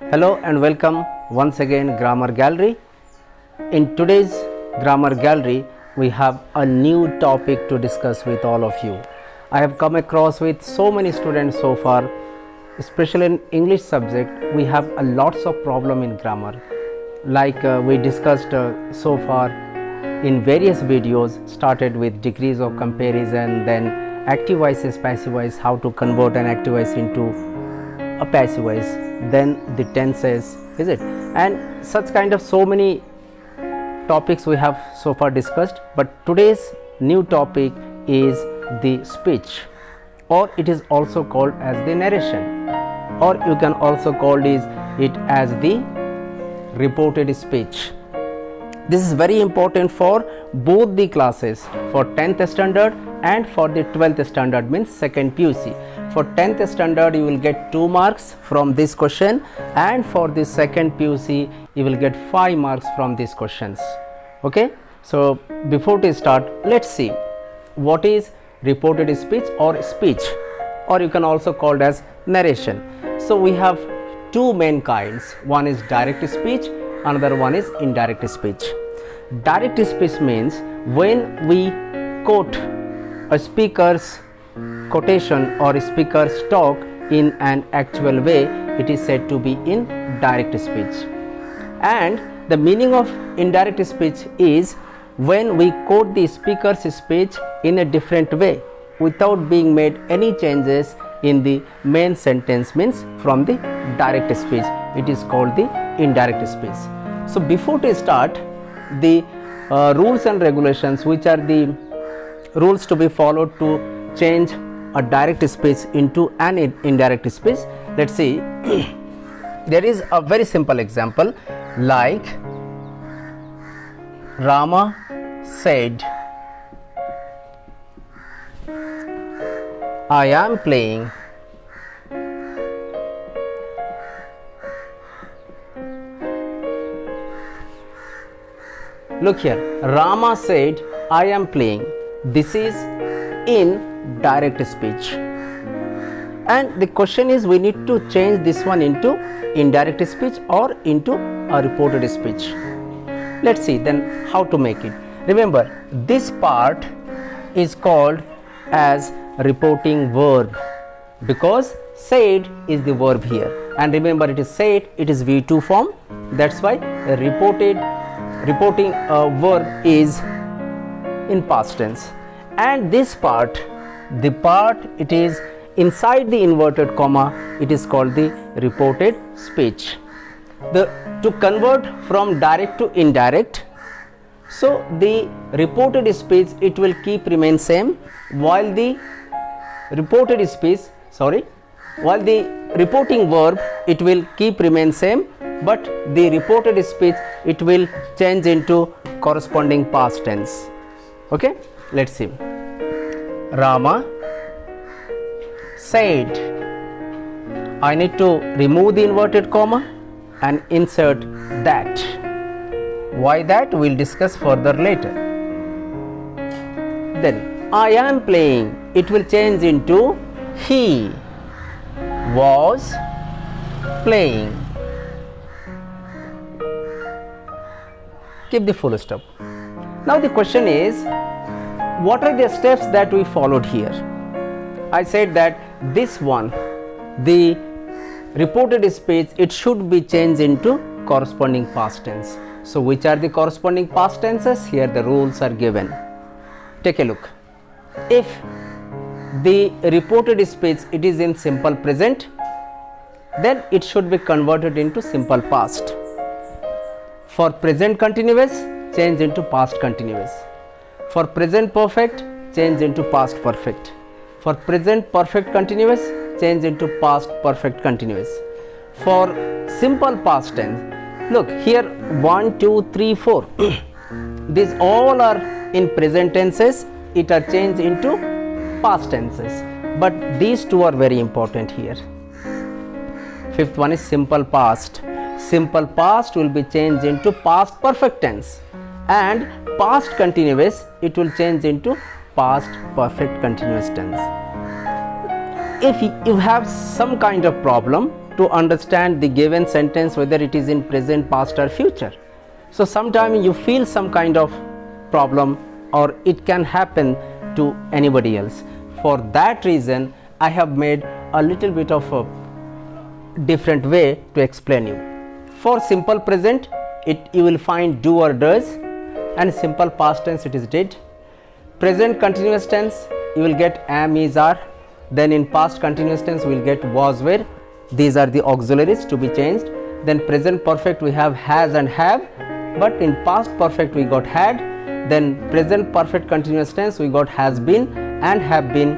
Hello and welcome once again Grammar Gallery. In today's Grammar Gallery we have a new topic to discuss with all of you. I have come across with so many students so far, especially in English subject. We have a lots of problem in grammar, like we discussed so far in various videos. Started with degrees of comparison, then active voices, passive voice, how to convert an active voice into a passive voice, then the tenses, is it, and such kind of so many topics we have so far discussed. But today's new topic is the speech, or it is also called as the narration, or you can also call it as the reported speech. This is very important for both the classes, for 10th standard and for the 12th standard, means second PUC. For 10th standard you will get 2 marks from this question, and for the second PUC you will get 5 marks from these questions. Okay, so before to start, let's see what is reported speech, or you can also call it as narration. So we have two main kinds. One is direct speech, another one is indirect speech. Direct speech means when we quote a speaker's quotation or a speaker's talk in an actual way, it is said to be in direct speech. And the meaning of indirect speech is when we quote the speaker's speech in a different way without being made any changes in the main sentence, means from the direct speech, it is called the indirect speech. So before to start, the rules and regulations, which are the rules to be followed to change a direct speech into an indirect speech. Let's see. There is a very simple example, like Rama said, I am playing. Look here, Rama said, I am playing. This is in direct speech, and the question is we need to change this one into indirect speech or into a reported speech. Let's see then how to make it. Remember, this part is called as reporting verb because said is the verb here, and remember it is said, it is V2 form. That's why a reporting verb is in past tense. And this part, the part it is inside the inverted comma, it is called the reported speech. To convert from direct to indirect, so the reported speech it will keep remain same, while the reporting verb it will keep remain same, but the reported speech it will change into corresponding past tense. Okay, let's see. Rama said. I need to remove the inverted comma and insert that. Why that? We'll discuss further later. Then I am playing, it will change into he was playing. Keep the full stop. Now the question is, what are the steps that we followed here? I said that this one, the reported speech, it should be changed into corresponding past tense. So which are the corresponding past tenses? Here the rules are given. Take a look. If the reported speech it is in simple present, then it should be converted into simple past. For present continuous, change into past continuous. For present perfect, change into past perfect. For present perfect continuous, change into past perfect continuous. For simple past tense, look here, 1, 2, 3, 4. These all are in present tenses, it are changed into past tenses. But these two are very important here. Fifth one is simple past. Simple past will be changed into past perfect tense, and past continuous it will change into past perfect continuous tense. If you have some kind of problem, to understand the given sentence whether it is in present, past or future. So sometimes you feel some kind of problem or it can happen to anybody else. For that reason I have made a little bit of a different way to explain you. For simple present you will find do or does, and simple past tense it is did. Present continuous tense you will get am, is, are. Then in past continuous tense we will get was, were. These are the auxiliaries to be changed. Then present perfect we have has and have, but in past perfect we got had. Then present perfect continuous tense we got has been and have been,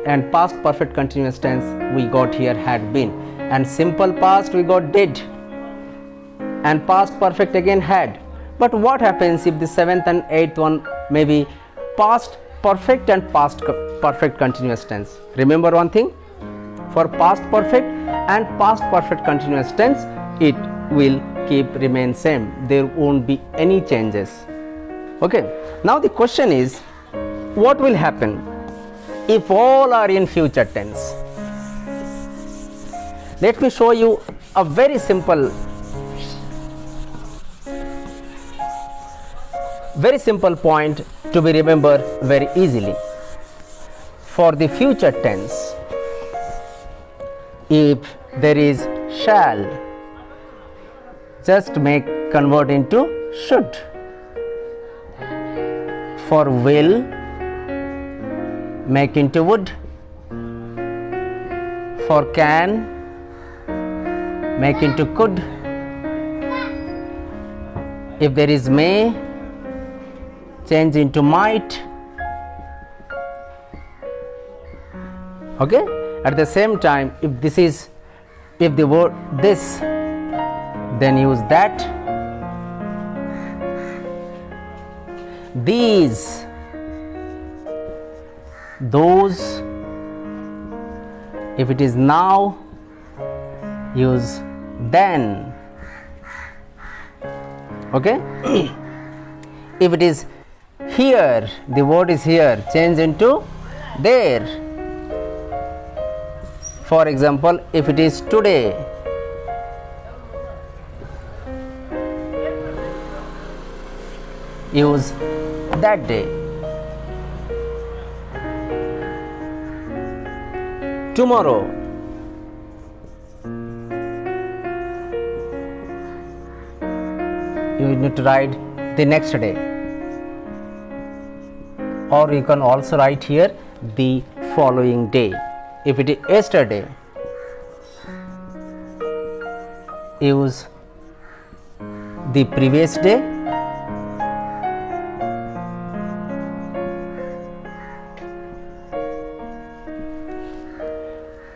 and past perfect continuous tense we got here had been. And simple past we got did, and past perfect again had. But what happens if the 7th and 8th one may be past perfect and past perfect continuous tense? Remember one thing, for past perfect and past perfect continuous tense it will remain same, there won't be any changes. Okay, now the question is, what will happen if all are in future tense? Let me show you a very simple point to be remembered very easily. For the future tense, if there is shall, just convert into should. For will, make into would. For can, make into could. If there is may, change into might. Okay, at the same time if the word this, then use that. These, those. If it is now, use then. Okay. If it is here, the word is here, change into there. For example, if it is today, use that day. Tomorrow, you need to write the next day, or you can also write here the following day. If it is yesterday, use the previous day.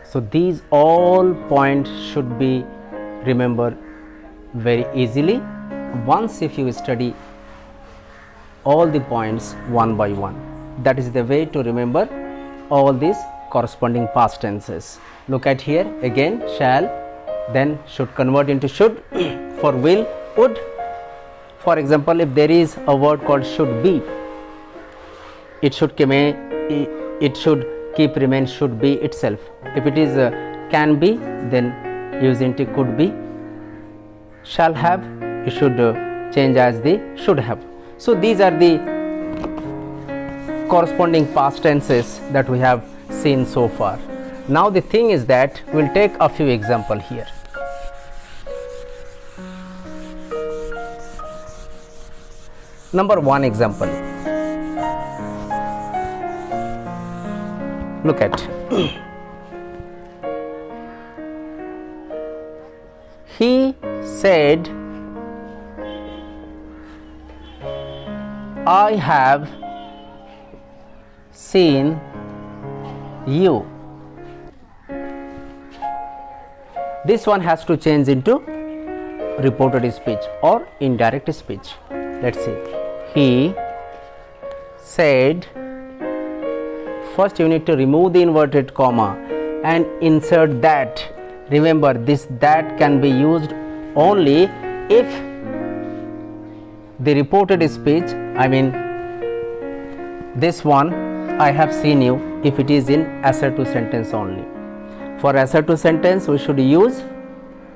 So these all points should be remembered very easily once if you study all the points one by one. That is the way to remember all these corresponding past tenses. Look at here again, shall, then should convert into should. For will, would. For example, if there is a word called should be, it should keep remain should be itself. If it is can be, then use into could be. Shall have, you should change as the should have. So these are the corresponding past tenses that we have seen so far. Now the thing is that we will take a few examples here. Number one example. Look at. He said, I have seen you. This one has to change into reported speech or indirect speech. Let's see. He said, first you need to remove the inverted comma and insert that. Remember, this that can be used only if the reported speech, I mean this one, I have seen you, if it is in assertive sentence only. For assertive sentence we should use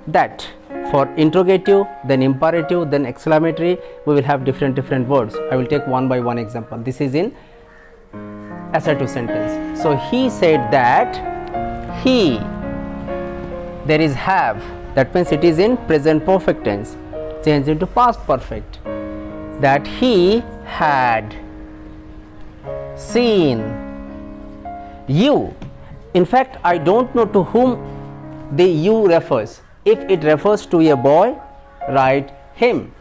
that for interrogative, then imperative, then exclamatory, we will have different words. I will take one by one example. This is in assertive sentence. So he said that he, there is have, that means it is in present perfect tense, changed into past perfect, that he had seen you. In fact, I don't know to whom the you refers. If it refers to a boy, write him.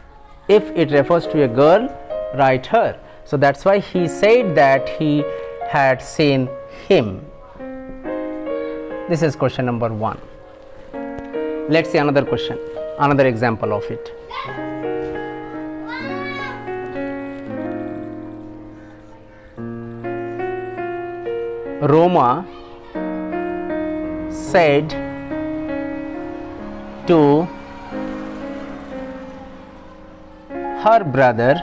If it refers to a girl, write her. So that's why he said that he had seen him. This is question number 1. Let's see another question, another example of it. Roma said to her brother,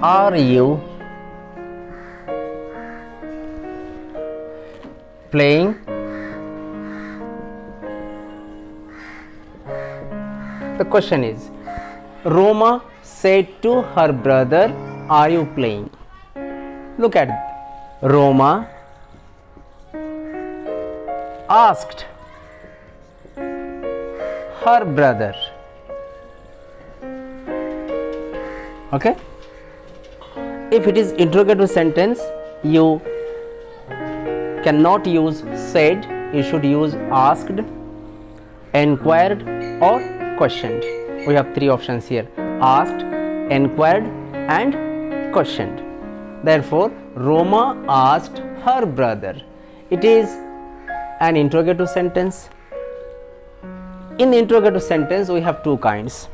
are you playing? The question is, Roma said to her brother, are you playing? Look at it. Roma asked her brother. Okay? If it is interrogative sentence, you cannot use said, you should use asked, enquired or questioned. We have 3 options here: asked, enquired and questioned. Therefore, Roma asked her brother. It is an interrogative sentence. In the interrogative sentence, we have 2 kinds.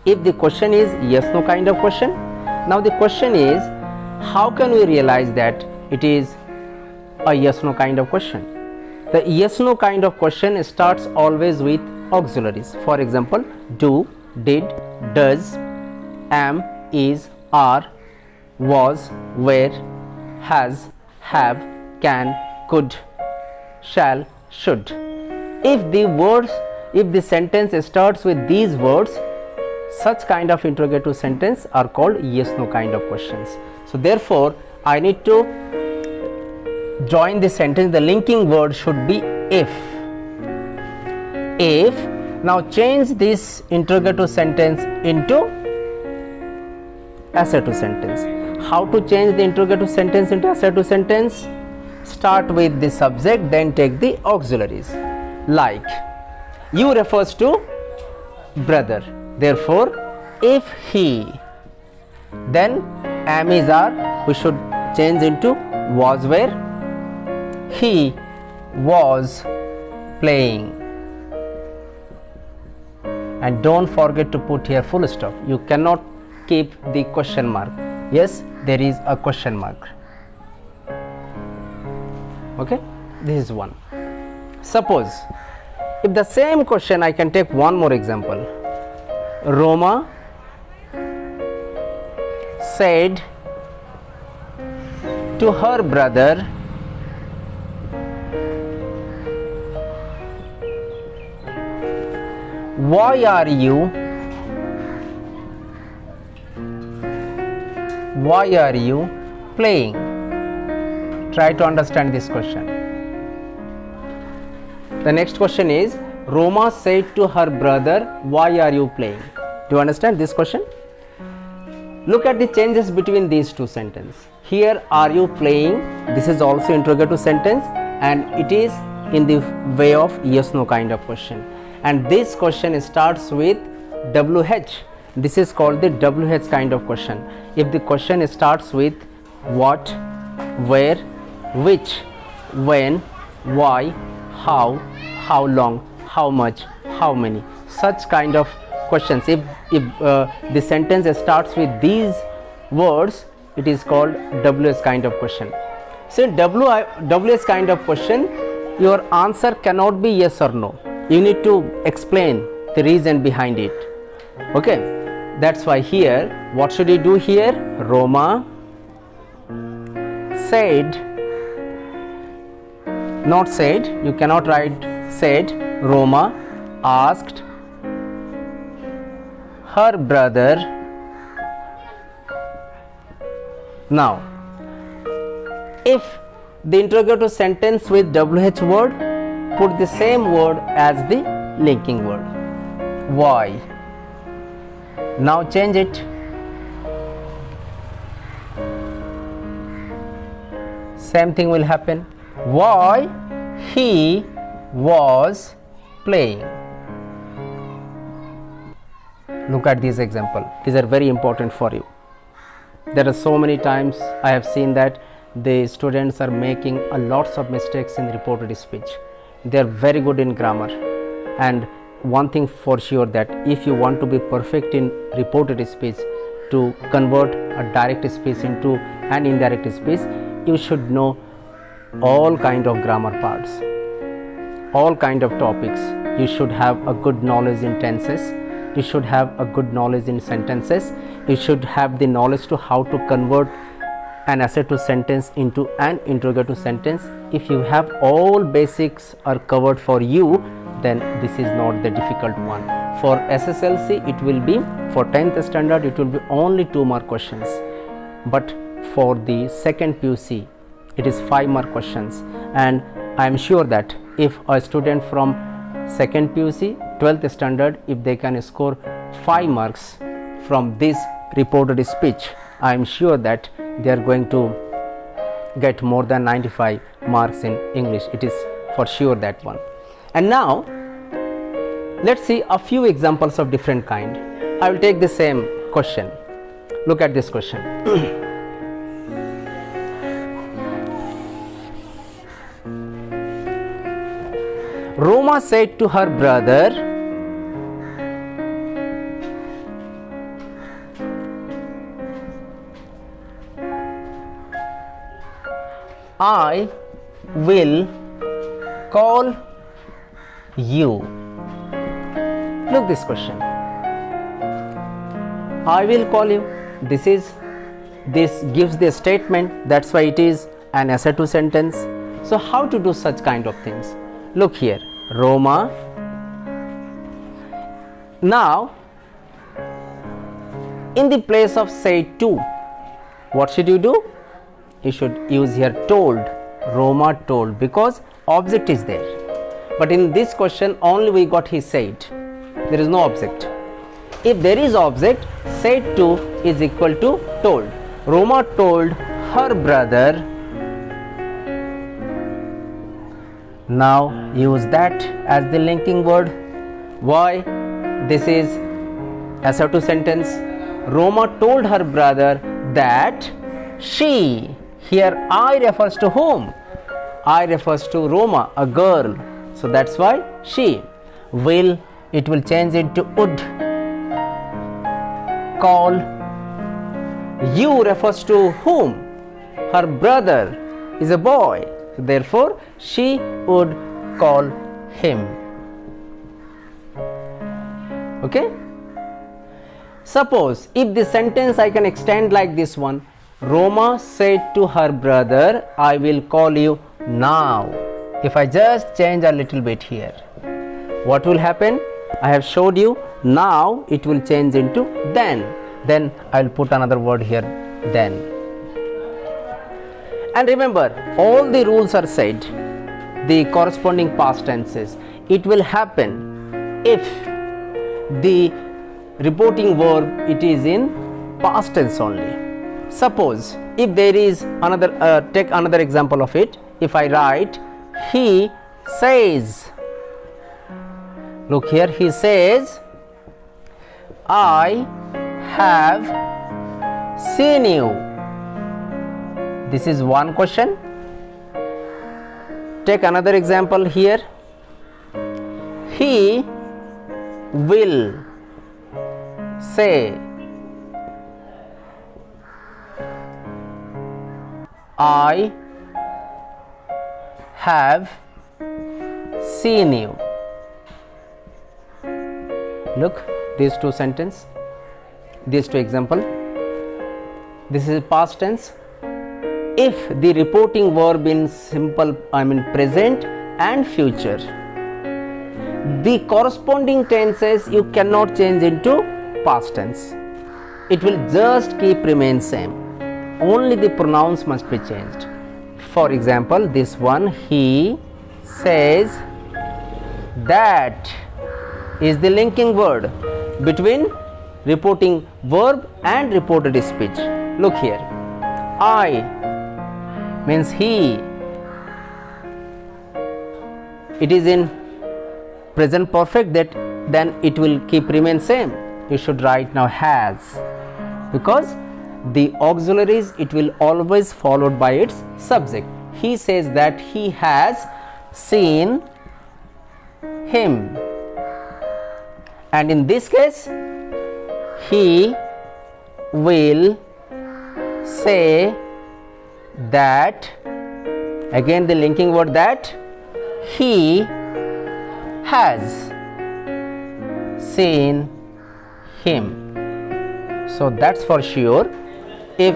If the question is yes no kind of question, now the question is, how can we realize that it is a yes no kind of question? The yes no kind of question starts always with auxiliaries. For example, do, did, does, am, is, are, was, were, has, have, can, could, shall, should. If the sentence starts with these words, such kind of interrogative sentence are called yes no kind of questions. So therefore, I need to join the sentence, the linking word should be if. If. Now change this interrogative sentence into assertive sentence. How to change the interrogative sentence into assertive sentence? Start with the subject, then take the auxiliaries. Like, you refers to brother. Therefore, if he, then am, is, are, we should change into was, were. He was playing. And don't forget to put here full stop. You cannot keep the question mark. Yes, there is a question mark. Okay, this is one. Suppose if the same question, I can take one more example. Roma said to her brother, why are you playing? Try to understand this question. The next question is, Roma said to her brother, why are you playing? Do you understand this question? Look at the changes between these 2 sentences. Here, are you playing? This is also interrogative sentence and it is in the way of yes no kind of question. And this question starts with WH. This is called the WH kind of question. If the question starts with what, where, which, when, why, how long, how much, how many, such kind of questions. If the sentence starts with these words, it is called WH kind of question. So in WH kind of question, your answer cannot be yes or no. You need to explain the reason behind it. Okay. That's why here, what should you do here? Roma said, not said, you cannot write said. Roma asked her brother. Now, if the interrogative sentence with WH word, put the same word as the linking word. Why? Now change it. Same thing will happen. Why he was playing. Look at this example. These are very important for you. There are so many times I have seen that the students are making a lots of mistakes in reported speech. They are very good in grammar, and one thing for sure, that if you want to be perfect in reported speech, to convert a direct speech into an indirect speech, you should know all kind of grammar parts, all kind of topics. You should have a good knowledge in tenses, you should have a good knowledge in sentences, you should have the knowledge to how to convert an assertive sentence into an interrogative sentence. If you have all basics are covered for you, then this is not the difficult one. For SSLC it will be, for 10th standard it will be only 2 mark questions, but for the second PUC it is 5 mark questions. And I am sure that if a student from second PUC 12th standard, if they can score 5 marks from this reported speech, I am sure that they are going to get more than 95 marks in English. It is for sure that one. And now let's see a few examples of different kind. I will take the same question. Look at this question. Roma said to her brother, I will call you. Look this question. I will call you. This gives the statement. That's why it is an assertive sentence. So how to do such kind of things? Look here, Roma. Now, in the place of said to, what should you do? You should use here told. Roma told, because object is there. But in this question only we got he said. There is no object. If there is object, said to is equal to told. Roma told her brother. Now use that as the linking word. Why? This is assertive sentence. Roma told her brother that she, here I refers to whom? I refers to Roma, a girl. So that's why she will, it will change into would. Call. You refers to whom? Her brother is a boy. Therefore, she would call him. Okay? Suppose if the sentence I can extend like this one. Roma said to her brother, I will call you now. If I just change a little bit here, what will happen? I have showed you. Now it will change into then. Then I will put another word here, then. And remember, all the rules are said, the corresponding past tenses. It will happen if the reporting verb it is in past tense only. Suppose if there is another, take another example of it. If I write, he says. Look here, he says, I have seen you. This is one question. Take another example here. He will say, I have seen you. Look, these two sentences. these two example. This is past tense. If the reporting verb in simple, present and future, the corresponding tenses you cannot change into past tense. It will just keep remain same. Only the pronouns must be changed. For example, this one, he says that is the linking word between reporting verb and reported speech. Look here, I means he. It is in present perfect, that then it will keep remain same. You should write now has, because the auxiliaries, it will always followed by its subject. He says that he has seen him, and in this case he will say that, again the linking word, that he has seen him. So that's for sure. If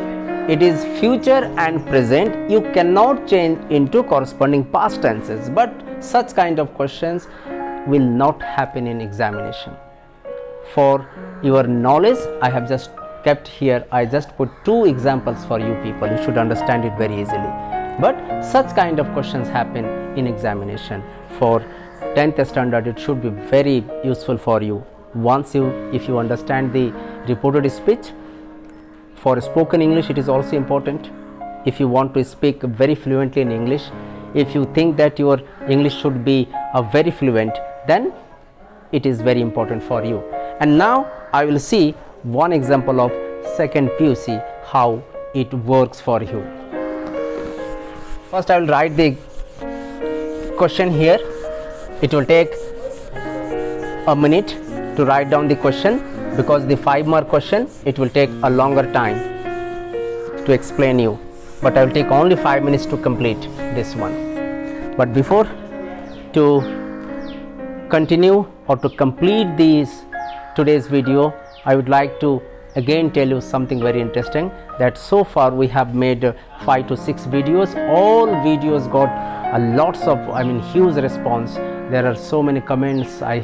it is future and present, you cannot change into corresponding past tenses, but such kind of questions will not happen in examination. For your knowledge, I have just kept here, I just put two examples for you people. You should understand it very easily, but such kind of questions happen in examination. For 10th standard, it should be very useful for you. Once if you understand the reported speech, for spoken English it is also important. If you want to speak very fluently in English, if you think that your English should be very fluent, then it is very important for you. And now I will see one example of second PUC, how it works for you. First I will write the question here. It will take a minute to write down the question, because the 5-mark question, it will take a longer time to explain you, but I will take only 5 minutes to complete this one. But before to continue or to complete today's video, I would like to again tell you something very interesting, that so far we have made 5 to 6 videos. All videos got lots of huge response. There are so many comments I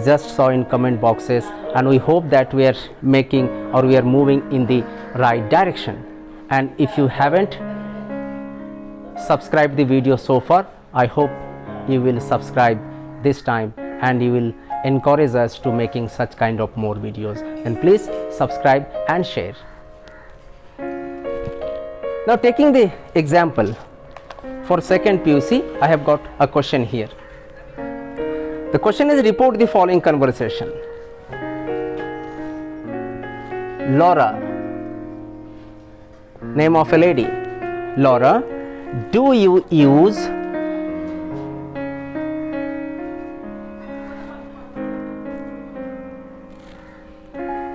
just saw in comment boxes, and we hope that we are making, or we are moving in the right direction. And if you haven't subscribed the video so far, I hope you will subscribe this time, and you will encourage us to making such kind of more videos. And please subscribe and share. Now taking the example for second PUC, I have got a question here. The question is, report the following conversation. Laura, name of a lady. Laura, do you use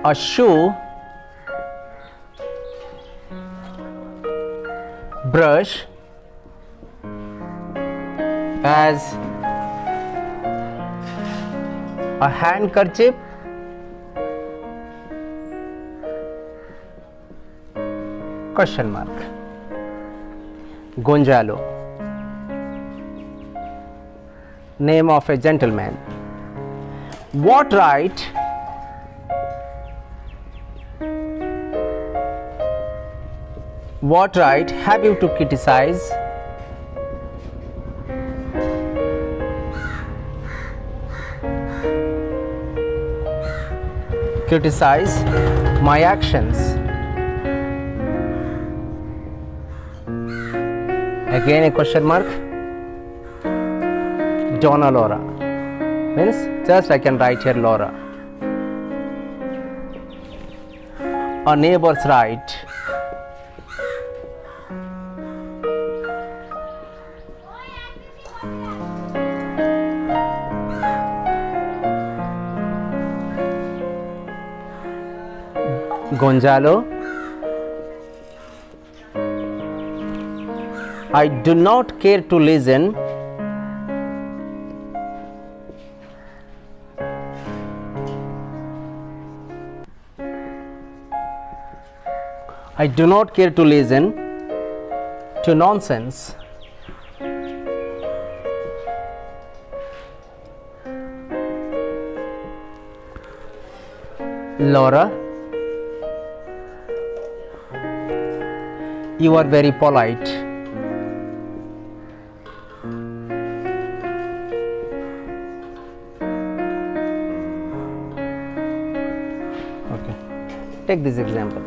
a shoe, brush as a handkerchief? Question mark. Gonzalo, name of a gentleman. What right have you to criticize my actions? Again a question mark. Donna Laura means just I can write here Laura. A neighbor's right. Gonzalo, I do not care to listen I do not care to listen to nonsense. Laura, you are very polite. Okay, take this example.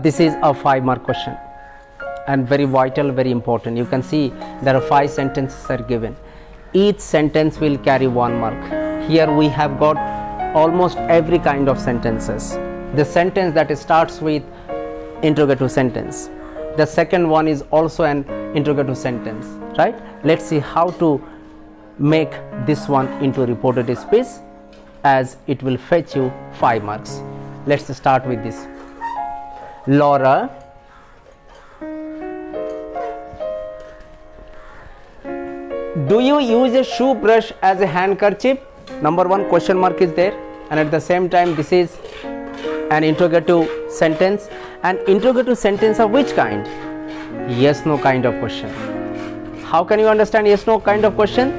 This is a 5-mark question and very vital, very important. You can see there are 5 sentences are given. Each sentence will carry 1 mark. Here we have got almost every kind of sentences. The sentence that starts with interrogative sentence. The second one is also an interrogative sentence, right? Let's see how to make this one into a reported speech, as it will fetch you 5 marks. Let's start with this. Laura, do you use a shoe brush as a handkerchief? Number 1 question mark is there, and at the same time this is an interrogative sentence. An interrogative sentence of which kind? Yes no kind of question. How can you understand yes no kind of question?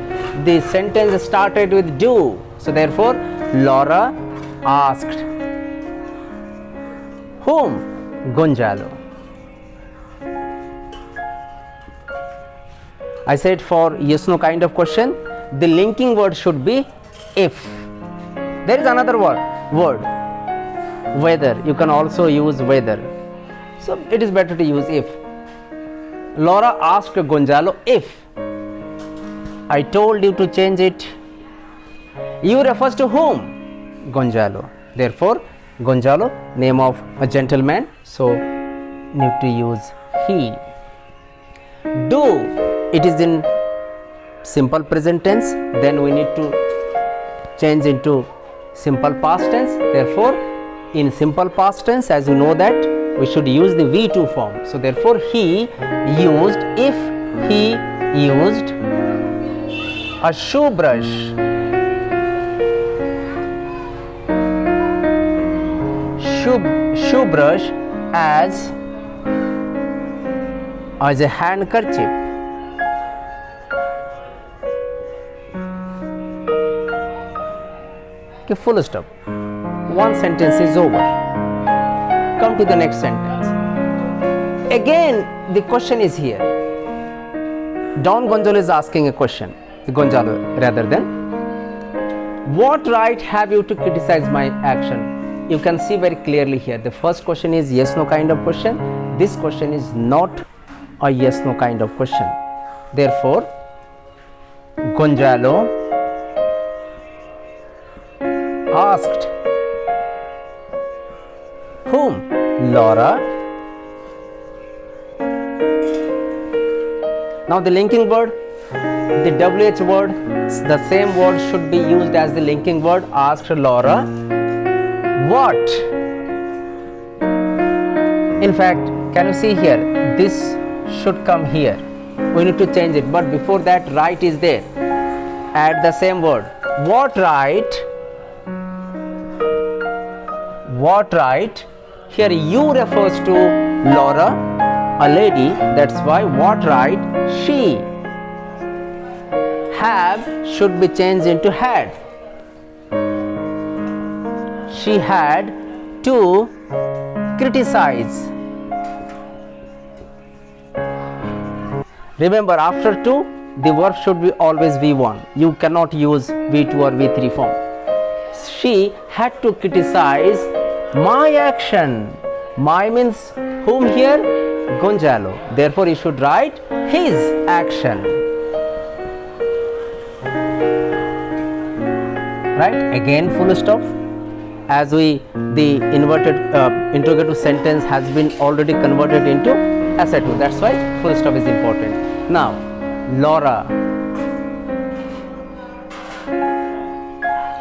The sentence started with do, so therefore Laura asked whom? Gonzalo. I said for yes no kind of question the linking word should be if. There is another word whether. You can also use whether, so it is better to use if. Laura asked Gonzalo if. I told you to change it. You refers to whom? Gonzalo. Therefore Gonzalo, name of a gentleman, so need to use he. Do, it is in simple present tense, then we need to change into simple past tense. Therefore in simple past tense, as you know that we should use the V2 form, so therefore he used, if he used a shoe brush, shoe brush as a handkerchief. Okay, full stop. One sentence is over. Come to the next sentence. Again the question is here. Don Gonzalo is asking a question. Gonzalo rather than, what right have you to criticize my action? You can see very clearly here the first question is yes no kind of question. This question is not a yes no kind of question. Therefore Gonzalo asked whom? Laura. Now the linking word, the WH word, the same word should be used as the linking word. Asked Laura what? In fact, can you see here, this should come here. We need to change it, but before that right is there. Add the same word. What right? What right? Here you refers to Laura, a lady, that's why what right she have should be changed into had. She had to criticize. Remember, after to the verb should be always V1. You cannot use V2 or V3 form. She had to criticize my action. My means whom here? Gonzalo. Therefore you should write his action. Right? Again full stop. As the inverted interrogative sentence has been already converted into SI2. That's why full stop is important. Now Laura.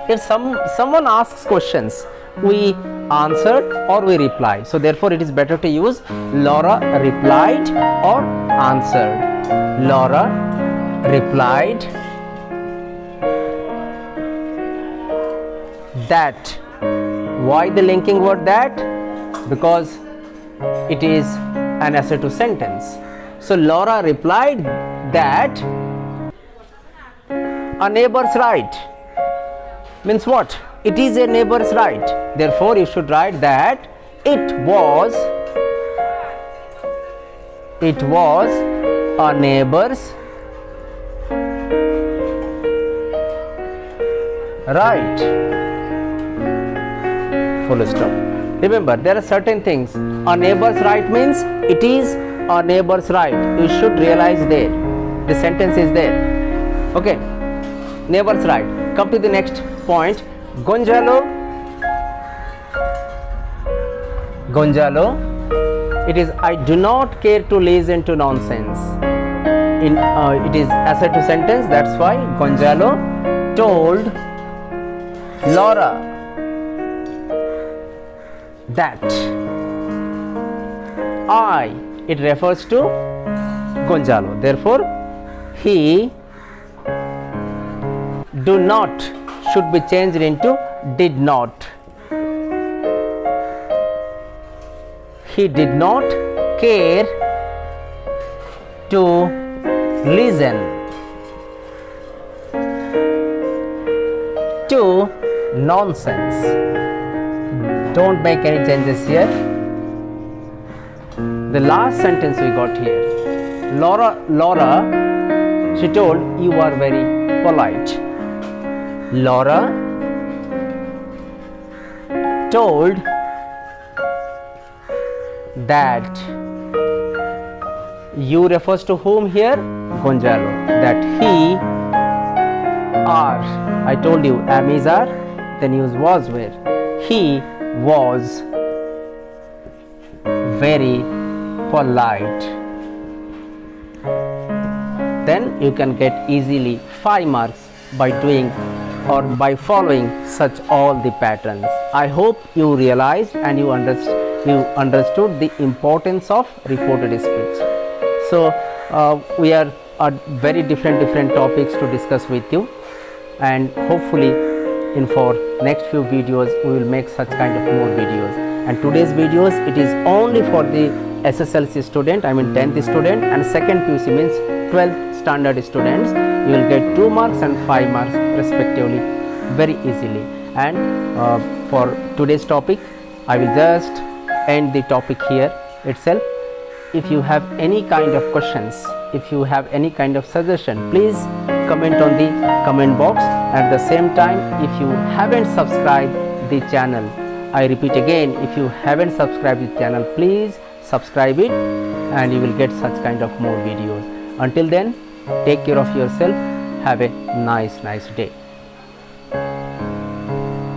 If someone asks questions, we answered or we reply. So therefore it is better to use Laura replied or answered. Laura replied that. Why the linking word that? because it is an assertive sentence. So Laura replied that a neighbor's right means what? It is a neighbor's right. Therefore, you should write that it was a neighbor's right. Full stop. Remember, there are certain things. A neighbor's right means it is a neighbor's right. You should realize there. The sentence is there. Okay. Neighbor's right. Come to the next point. Gonzalo, it is I do not care to listen to nonsense. It is assertive sentence, that's why Gonzalo told Laura that it refers to Gonzalo. Therefore, he do not should be changed into did not. He did not care to listen to nonsense. Don't make any changes here. The last sentence we got here. Laura, she told, you are very polite. Laura told that you refers to whom here? Gonzalo. That he are. I told you am is are, then use was where. He was very polite. Then you can get easily 5 marks by doing or by following such all the patterns. I hope you realized and you understood the importance of reported speech. So we are very different topics to discuss with you, and hopefully in for next few videos we will make such kind of more videos. And today's videos, it is only for the SSLC student, I mean 10th student, and second PUC means 12th standard students. You will get 2 marks and 5 marks respectively very easily. And for today's topic, I will just end the topic here itself. If you have any kind of questions, if you have any kind of suggestion, please comment on the comment box. At the same time, if you haven't subscribed the channel, I repeat again, if you haven't subscribed the channel, please subscribe it and you will get such kind of more videos. Until then, take care of yourself. Have a nice day.